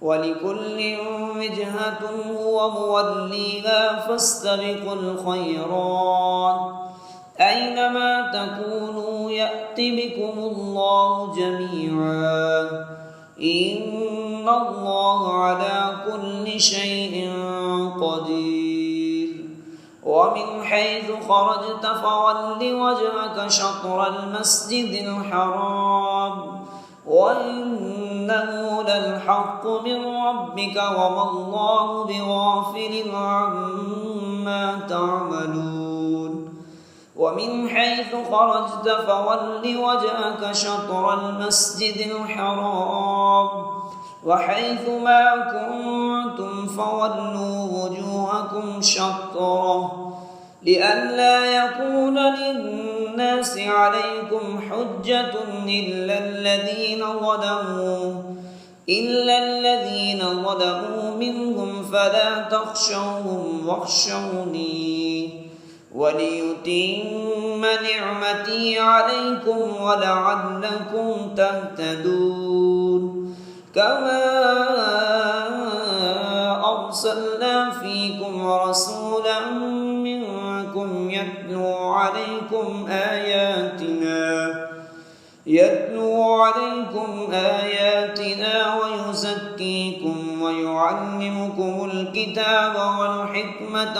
ولكل وجهة هو موليها فاستبقوا الخيرات أينما تكونوا يأت بكم الله جميعا إن الله على كل شيء قدير. ومن حيث خرجت فول وجهك شطر المسجد الحرام وإنه للحق من ربك وما الله بغافل عما تعملون. ومن حيث خرجت فول وجهك شطر المسجد الحرام وحيث ما كنتم فولوا وجوهكم شطره لئلا يكون للناس عليكم حجة إلا الذين ظلموا منهم فلا تخشوهم واخشوني وليتم نعمتي عليكم ولعلكم تهتدون. كما أرسلنا فيكم رسولا منكم يتلو عليكم آياتنا ويزكيكم ويعلمكم الكتاب والحكمة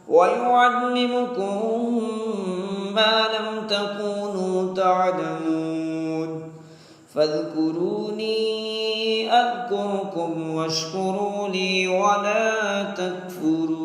ويعلمكم ما لم تكونوا تعلمون. فاذكروني أذكركم واشكروا لي ولا تكفرون.